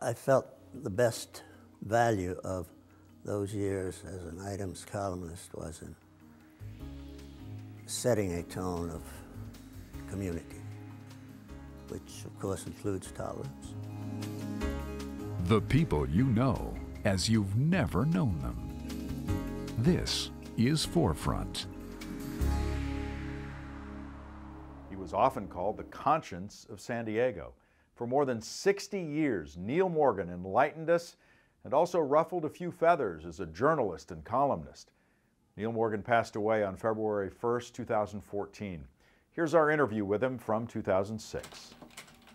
I felt the best value of those years as an items columnist was in setting a tone of community, which of course includes tolerance. The people you know as you've never known them. This is Forefront. He was often called the conscience of San Diego. For more than 60 years, Neil Morgan enlightened us and also ruffled a few feathers as a journalist and columnist. Neil Morgan passed away on February 1st, 2014. Here's our interview with him from 2006.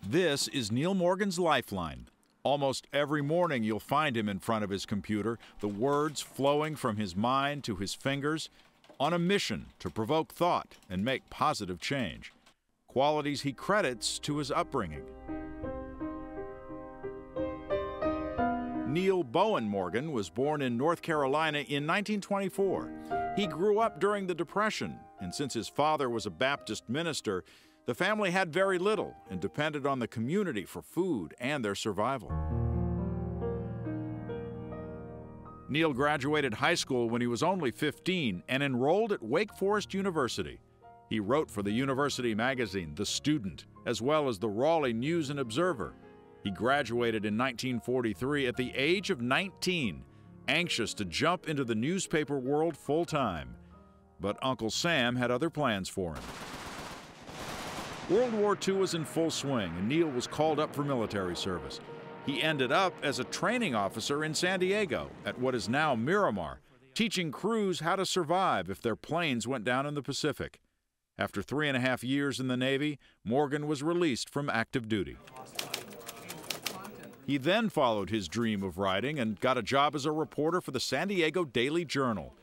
This is Neil Morgan's lifeline. Almost every morning you'll find him in front of his computer, the words flowing from his mind to his fingers, on a mission to provoke thought and make positive change. Qualities he credits to his upbringing. Neil Bowen Morgan was born in North Carolina in 1924. He grew up during the Depression, and since his father was a Baptist minister, the family had very little and depended on the community for food and their survival. Neil graduated high school when he was only 15 and enrolled at Wake Forest University. He wrote for the university magazine, The Student, as well as the Raleigh News and Observer. He graduated in 1943 at the age of 19, anxious to jump into the newspaper world full-time. But Uncle Sam had other plans for him. World War II was in full swing, and Neil was called up for military service. He ended up as a training officer in San Diego at what is now Miramar, teaching crews how to survive if their planes went down in the Pacific. After 3.5 years in the Navy, Morgan was released from active duty. He then followed his dream of writing and got a job as a reporter for the San Diego Daily Journal.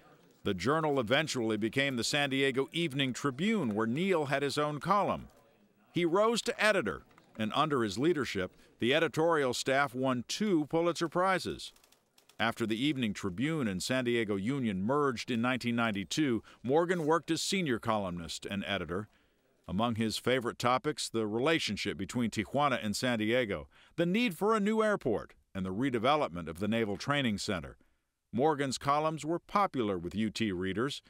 The journal eventually became the San Diego Evening Tribune, where Neil had his own column. He rose to editor, and under his leadership, the editorial staff won 2 Pulitzer Prizes. After the Evening Tribune and San Diego Union merged in 1992, Morgan worked as senior columnist and editor. Among his favorite topics, the relationship between Tijuana and San Diego, the need for a new airport, and the redevelopment of the Naval Training Center. Morgan's columns were popular with UT readers,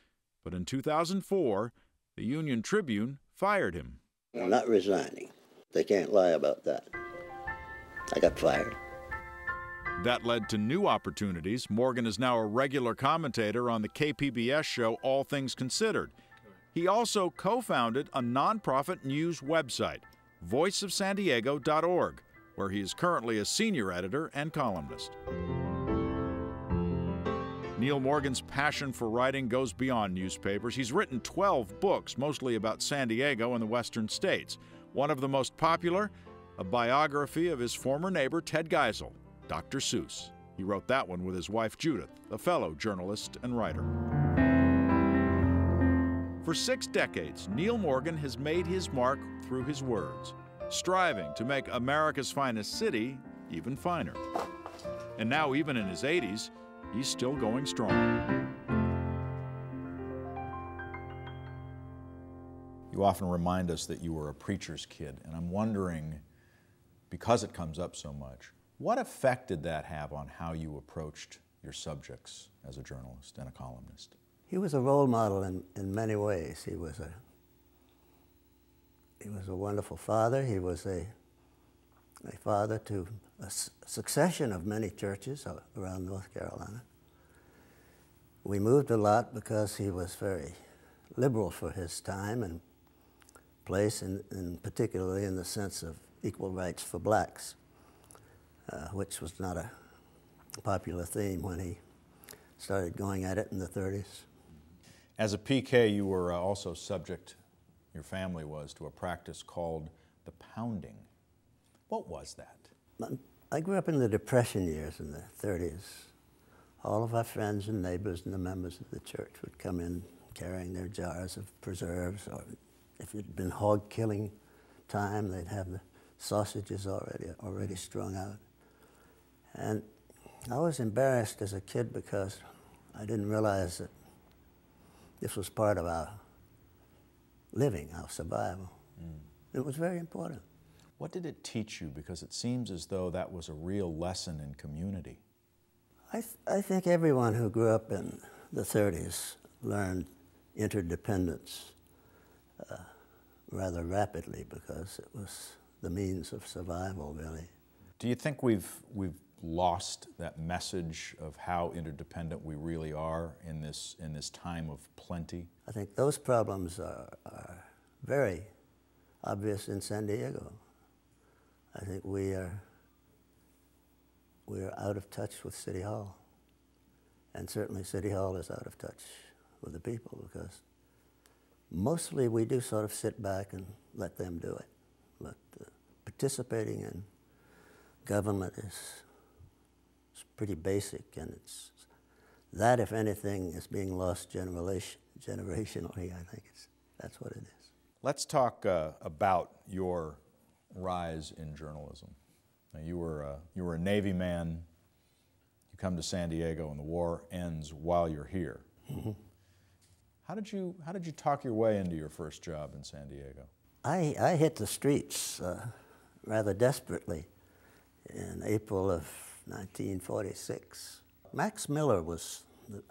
but in 2004, the Union Tribune fired him. I'm not resigning. They can't lie about that. I got fired. That led to new opportunities. Morgan is now a regular commentator on the KPBS show All Things Considered. He also co-founded a nonprofit news website, voiceofsandiego.org, where he is currently a senior editor and columnist. Neil Morgan's passion for writing goes beyond newspapers. He's written 12 books, mostly about San Diego and the western states. One of the most popular, a biography of his former neighbor, Ted Geisel, Dr. Seuss. He wrote that one with his wife, Judith, a fellow journalist and writer. For 6 decades, Neil Morgan has made his mark through his words, striving to make America's finest city even finer. And now, even in his 80s, he's still going strong. You often remind us that you were a preacher's kid, and I'm wondering, because it comes up so much, what effect did that have on how you approached your subjects as a journalist and a columnist? He was a role model in many ways. He was a wonderful father. He was a father to a succession of many churches around North Carolina. We moved a lot because he was very liberal for his time and place, and particularly in the sense of equal rights for blacks, which was not a popular theme when he started going at it in the 30s. As a PK, you were also subject, your family was, to a practice called the pounding. What was that? I grew up in the Depression years in the 30s. All of our friends and neighbors and the members of the church would come in carrying their jars of preserves, or if it had been hog killing time, they'd have the sausages already strung out. And I was embarrassed as a kid because I didn't realize that this was part of our living, our survival. It was very important. What did it teach you? Because it seems as though that was a real lesson in community. I think everyone who grew up in the 30s learned interdependence rather rapidly, because it was the means of survival, really. Do you think we've lost that message of how interdependent we really are in this time of plenty? I think those problems are very obvious in San Diego. I think we are out of touch with City Hall. And certainly City Hall is out of touch with the people, because mostly we do sort of sit back and let them do it. But participating in government is pretty basic, and it's that, if anything, is being lost generationally. I think that's what it is. Let's talk about your rise in journalism. Now, you were a Navy man. You come to San Diego, and the war ends while you're here. Mm-hmm. How did you talk your way into your first job in San Diego? I hit the streets rather desperately in April of 1946. Max Miller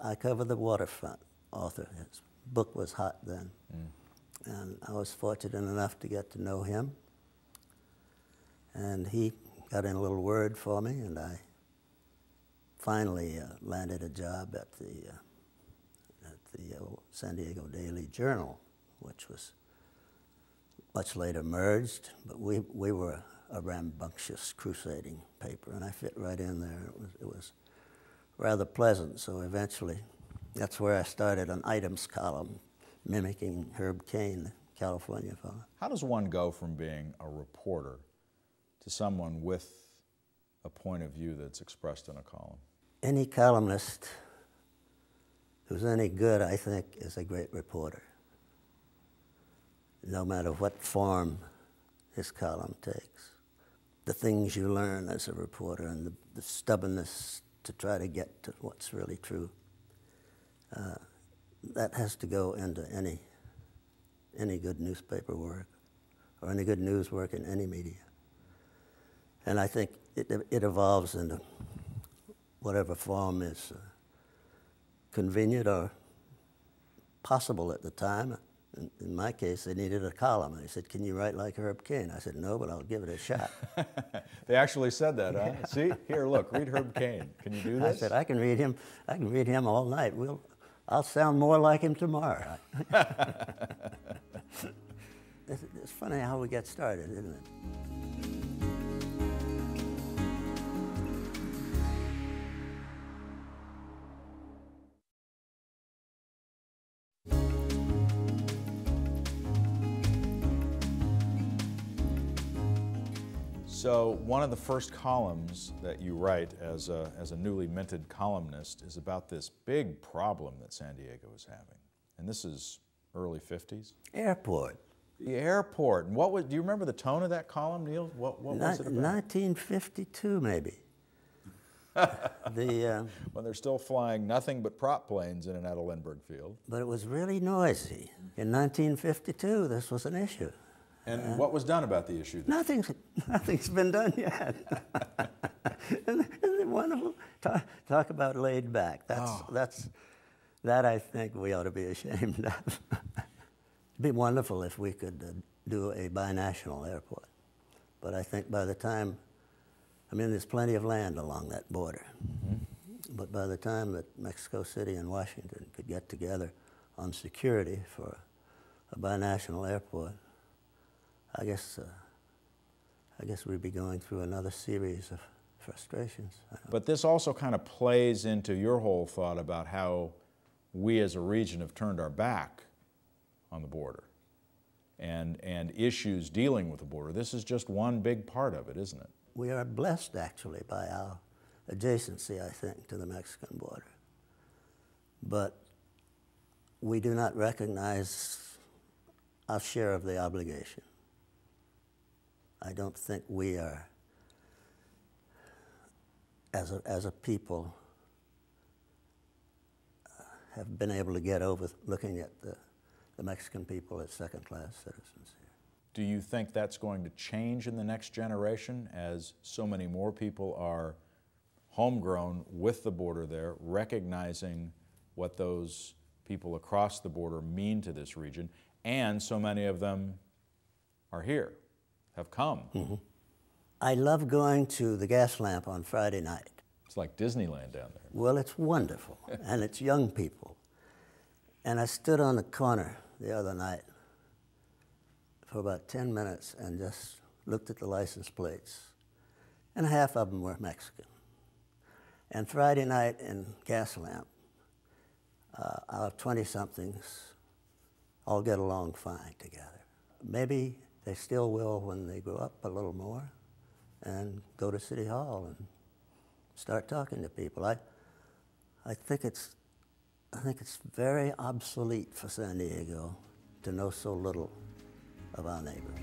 I covered the waterfront author. His book was hot then. And I was fortunate enough to get to know him. And he got in a little word for me, and I finally landed a job at the San Diego Daily Journal, which was much later merged, but we were a rambunctious, crusading paper, and I fit right in there. It was rather pleasant, so eventually that's where I started an items column, mimicking Herb Cain, the California fellow. How does one go from being a reporter to someone with a point of view that's expressed in a column? Any columnist who's any good, I think, is a great reporter, no matter what form his column takes. The things you learn as a reporter, and the stubbornness to try to get to what's really true, that has to go into any good newspaper work or any good news work in any media. And I think it evolves into whatever form is convenient or possible at the time. In my case, they needed a column. They said, "Can you write like Herb Cain?" I said, "No, but I'll give it a shot." They actually said that, huh? Yeah. See, here, look, read Herb Cain. Can you do this? I said, "I can read him. I can read him all night. I'll sound more like him tomorrow." It's funny how we get started, isn't it? So one of the first columns that you write as a newly minted columnist is about this big problem that San Diego is having. And this is early 50s? Airport. The airport. And do you remember the tone of that column, Neil? What was it about? 1952, maybe. When they're still flying nothing but prop planes in and out of Lindbergh Field. But it was really noisy. In 1952, this was an issue. And what was done about the issue? Nothing's been done yet. Isn't it wonderful? Talk about laid back. That I think we ought to be ashamed of. It'd be wonderful if we could do a binational airport. But I think by the time, there's plenty of land along that border. Mm-hmm. But by the time that Mexico City and Washington could get together on security for a binational airport, I guess we'd be going through another series of frustrations. But this also kind of plays into your whole thought about how we as a region have turned our back on the border and issues dealing with the border. This is just one big part of it, isn't it? We are blessed, actually, by our adjacency, I think, to the Mexican border. But we do not recognize our share of the obligation. I don't think we are, as a people, have been able to get over looking at the Mexican people as second-class citizens here. Do you think that's going to change in the next generation as so many more people are homegrown with the border there, recognizing what those people across the border mean to this region, and so many of them are here, have come? Mm-hmm. I love going to the Gas Lamp on Friday night. It's like Disneyland down there. Well, it's wonderful, and it's young people. And I stood on the corner the other night for about 10 minutes and just looked at the license plates, and half of them were Mexican. And Friday night in Gas Lamp, our 20-somethings all get along fine together. Maybe they still will when they grow up a little more and go to City Hall and start talking to people. I think it's very obsolete for San Diego to know so little of our neighbors.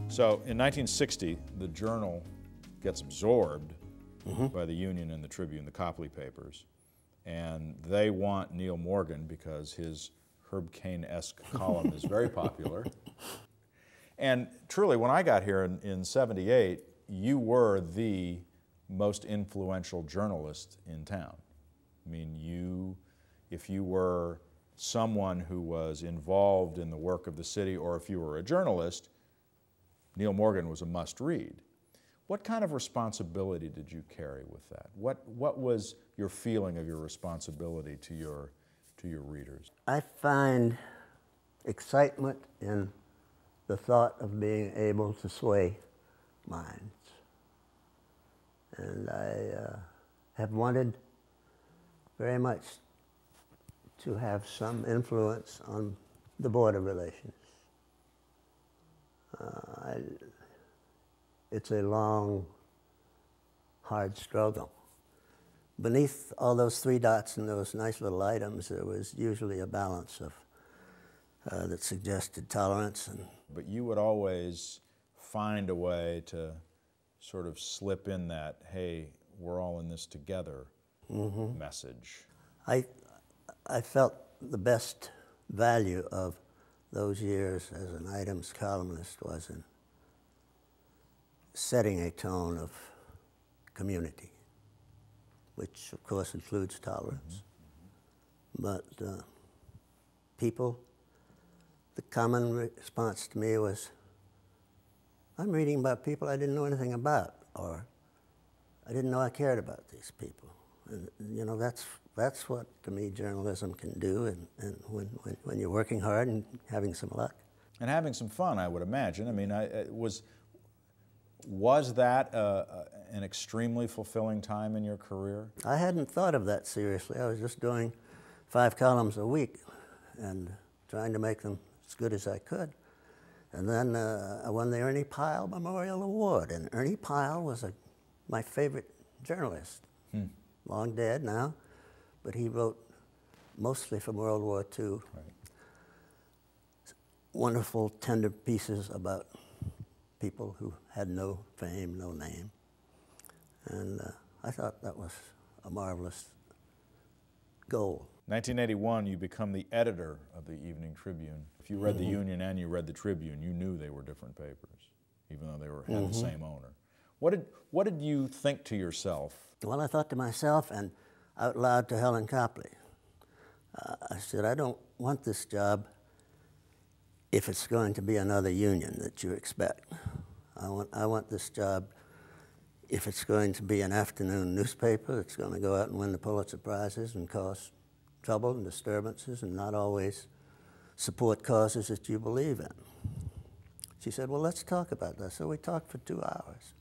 So in 1960, the Journal gets absorbed by the Union and the Tribune, the Copley papers, and they want Neil Morgan because his Herb Cain-esque column is very popular. And truly, when I got here in 78, you were the most influential journalist in town. I mean, if you were someone who was involved in the work of the city, or if you were a journalist, Neil Morgan was a must-read. What kind of responsibility did you carry with that? What was your feeling of your responsibility to your readers? I find excitement in the thought of being able to sway minds. And I have wanted very much to have some influence on the border relations. It's a long, hard struggle. Beneath all those three dots and those nice little items, there was usually a balance of that suggested tolerance. But you would always find a way to sort of slip in that, hey, we're all in this together message. I felt the best value of those years as an items columnist was in setting a tone of community, which of course includes tolerance. But people, the common response to me was, I'm reading about people I didn't know anything about, or I didn't know I cared about these people. And you know, that's what, to me, journalism can do, and when you're working hard and having some luck. And having some fun, I would imagine. I mean, was that an extremely fulfilling time in your career? I hadn't thought of that seriously. I was just doing 5 columns a week and trying to make them as good as I could. And then I won the Ernie Pyle Memorial Award, and Ernie Pyle was my favorite journalist. Long dead now, but he wrote mostly from World War II. Right. Wonderful, tender pieces about people who had no fame, no name. And I thought that was a marvelous goal. 1981, you become the editor of the Evening Tribune. If you read the Union and you read the Tribune, you knew they were different papers, even though they had the same owner. What did you think to yourself? Well, I thought to myself and out loud to Helen Copley. I said, I don't want this job if it's going to be another union that you expect. I want this job if it's going to be an afternoon newspaper that's going to go out and win the Pulitzer Prizes and cause trouble and disturbances and not always support causes that you believe in. She said, well, let's talk about that. So we talked for 2 hours.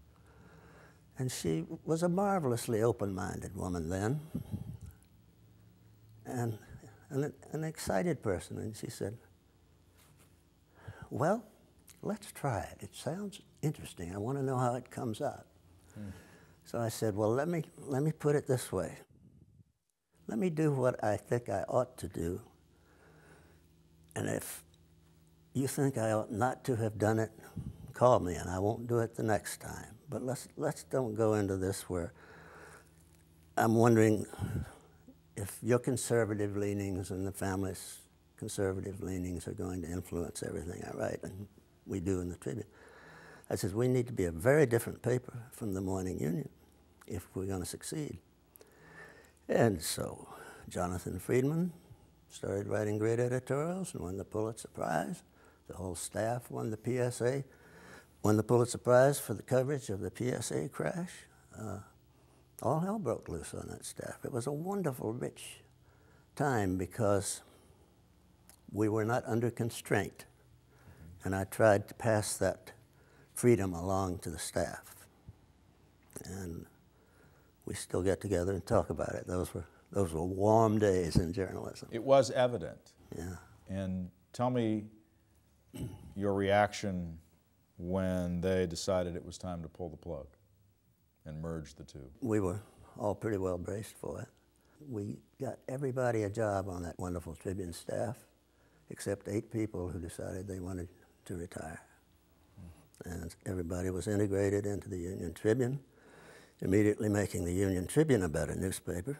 And she was a marvelously open-minded woman then, and an excited person. And she said, well, let's try it. It sounds interesting. I want to know how it comes out. So I said, well, let me put it this way. Let me do what I think I ought to do. And if you think I ought not to have done it, call me and I won't do it the next time. But let's don't go into this where I'm wondering if your conservative leanings and the family's conservative leanings are going to influence everything I write, and we do in the Tribune. I said, we need to be a very different paper from the Morning Union if we're going to succeed. And so Jonathan Friedman started writing great editorials and won the Pulitzer Prize. The whole staff won the PSA, won the Pulitzer Prize for the coverage of the PSA crash. All hell broke loose on that staff. It was a wonderful, rich time because we were not under constraint. And I tried to pass that freedom along to the staff. And we still get together and talk about it. Those were warm days in journalism. It was evident. Yeah. And tell me your reaction when they decided it was time to pull the plug and merge the two. We were all pretty well braced for it. We got everybody a job on that wonderful Tribune staff, except 8 people who decided they wanted to retire. And everybody was integrated into the Union Tribune, immediately making the Union Tribune a better newspaper.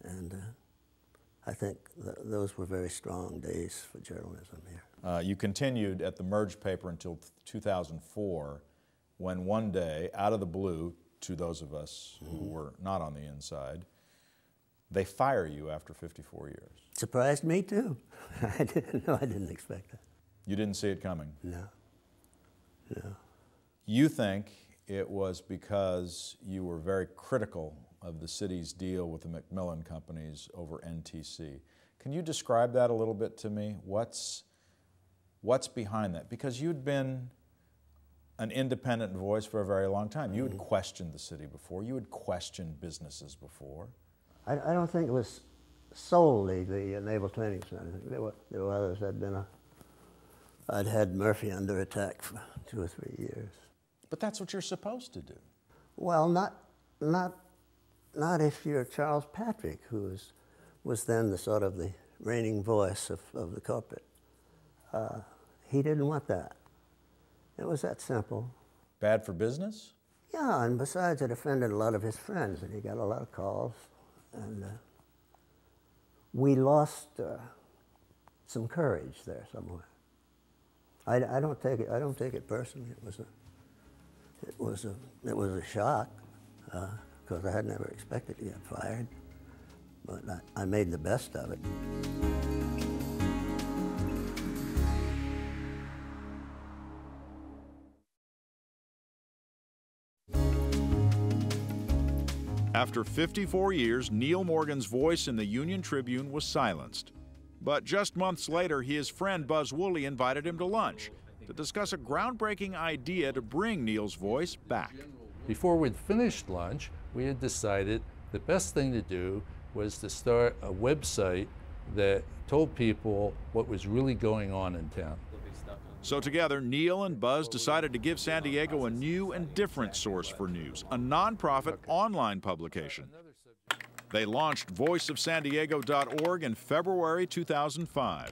And I think those were very strong days for journalism here. You continued at the merged paper until 2004, when one day, out of the blue, to those of us who were not on the inside, they fire you after 54 years. Surprised me too. I didn't expect that. You didn't see it coming? No. No. You think it was because you were very critical of the city's deal with the Macmillan companies over NTC. Can you describe that a little bit to me? What's behind that? Because you'd been an independent voice for a very long time. You had questioned the city before. You had questioned businesses before. I don't think it was solely the Naval Training Center. There were others. I'd had Murphy under attack for 2 or 3 years. But that's what you're supposed to do. Well, not if you're Charles Patrick, who was then the sort of the reigning voice of the corporate. He didn't want that. It was that simple. Bad for business? Yeah, and besides, it offended a lot of his friends, and he got a lot of calls. And we lost some courage there somewhere. I don't take it personally. It was a shock because I had never expected to get fired, but I made the best of it. After 54 years, Neil Morgan's voice in the Union Tribune was silenced. But just months later, his friend Buzz Woolley invited him to lunch to discuss a groundbreaking idea to bring Neil's voice back. Before we'd finished lunch, we had decided the best thing to do was to start a website that told people what was really going on in town. So together, Neil and Buzz decided to give San Diego a new and different source for news, a nonprofit online publication. They launched voiceofsandiego.org in February 2005.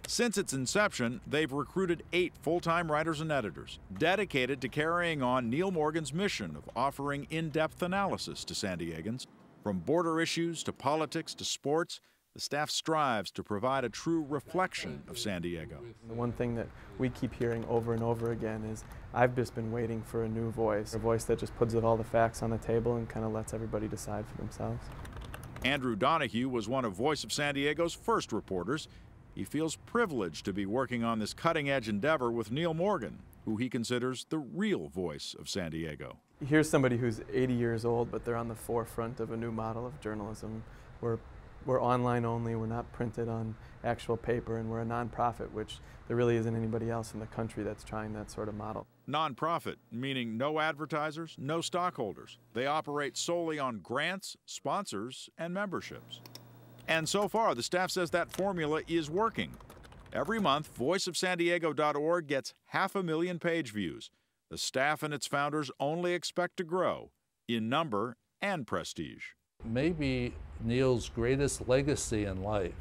Since its inception, they've recruited 8 full-time writers and editors, dedicated to carrying on Neil Morgan's mission of offering in-depth analysis to San Diegans. From border issues to politics to sports, the staff strives to provide a true reflection of San Diego. The one thing that we keep hearing over and over again is, I've just been waiting for a new voice, a voice that just puts all the facts on the table and kind of lets everybody decide for themselves. Andrew Donahue was one of Voice of San Diego's first reporters. He feels privileged to be working on this cutting-edge endeavor with Neil Morgan, who he considers the real voice of San Diego. Here's somebody who's 80 years old, but they're on the forefront of a new model of journalism. We're online only, we're not printed on actual paper, and we're a nonprofit, which there really isn't anybody else in the country that's trying that sort of model. Nonprofit, meaning no advertisers, no stockholders. They operate solely on grants, sponsors, and memberships. And so far, the staff says that formula is working. Every month, voiceofsandiego.org gets 500,000 page views. The staff and its founders only expect to grow in number and prestige. Maybe Neil's greatest legacy in life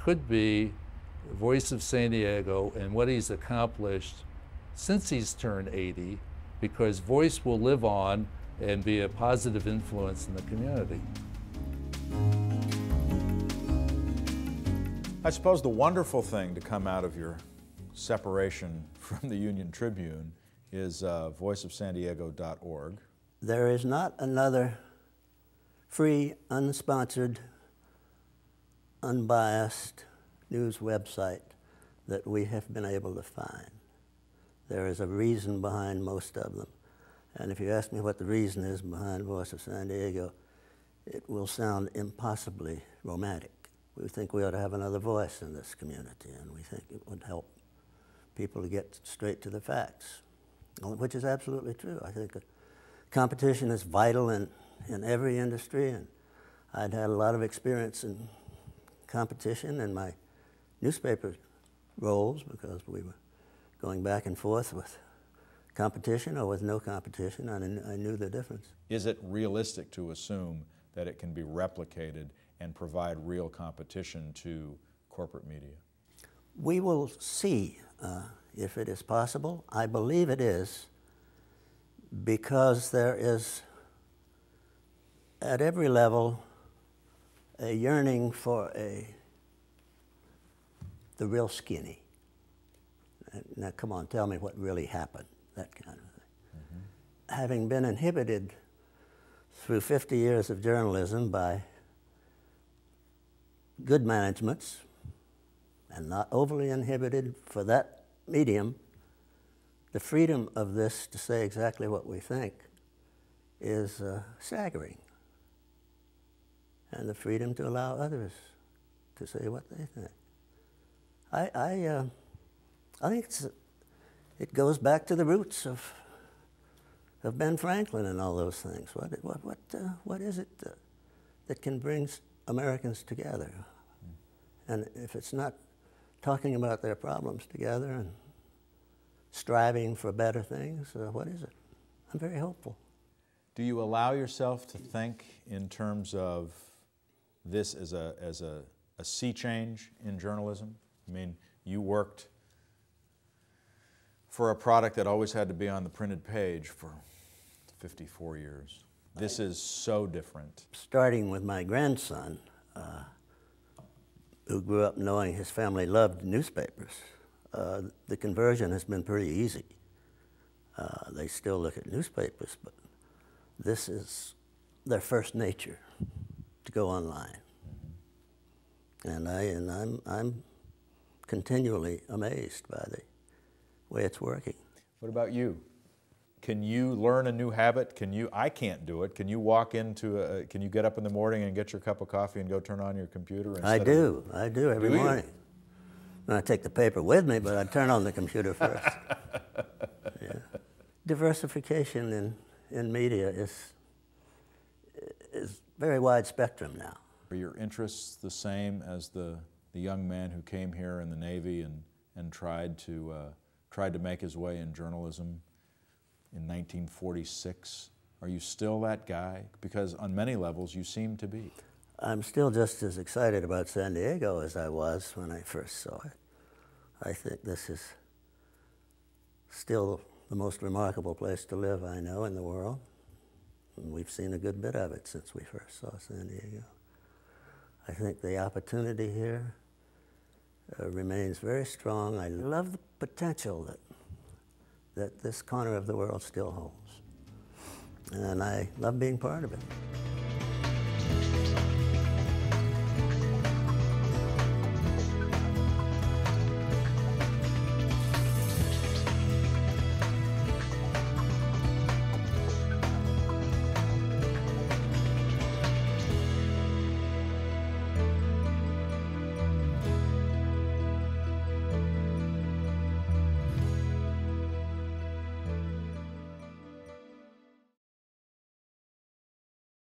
could be Voice of San Diego and what he's accomplished since he's turned 80, because Voice will live on and be a positive influence in the community. I suppose the wonderful thing to come out of your separation from the Union Tribune is voiceofsandiego.org. There is not another free, unsponsored, unbiased news website that we have been able to find. There is a reason behind most of them. And if you ask me what the reason is behind Voice of San Diego, it will sound impossibly romantic. We think we ought to have another voice in this community, and we think it would help people to get straight to the facts, which is absolutely true. I think competition is vital in every industry, and I'd had a lot of experience in competition in my newspaper roles because we were going back and forth with competition or with no competition, and I knew the difference. Is it realistic to assume that it can be replicated and provide real competition to corporate media? We will see if it is possible. I believe it is, because there is, at every level, a yearning for the real skinny. Now, come on, tell me what really happened, that kind of thing. Mm-hmm. Having been inhibited through 50 years of journalism by good managements, and not overly inhibited for that medium, the freedom of this to say exactly what we think is staggering. And the freedom to allow others to say what they think. I think it goes back to the roots of Ben Franklin and all those things. What is it that can bring Americans together? And if it's not talking about their problems together and striving for better things, what is it? I'm very hopeful. Do you allow yourself to think in terms of this as a sea change in journalism? I mean, you worked for a product that always had to be on the printed page for 54 years. This is so different. Starting with my grandson, who grew up knowing his family loved newspapers, the conversion has been pretty easy. They still look at newspapers, but this is their first nature, to go online. And I'm continually amazed by the way it's working. What about you? Can you learn a new habit? I can't do it. Can you walk into can you get up in the morning and get your cup of coffee and go turn on your computer? I do every morning. And I take the paper with me, but I turn on the computer first. Yeah. Diversification in media is very wide spectrum now. Are your interests the same as the young man who came here in the Navy and tried to make his way in journalism in 1946? Are you still that guy? Because on many levels you seem to be. I'm still just as excited about San Diego as I was when I first saw it. I think this is still the most remarkable place to live I know in the world. And we've seen a good bit of it since we first saw San Diego. I think the opportunity here remains very strong. I love the potential that this corner of the world still holds. And I love being part of it.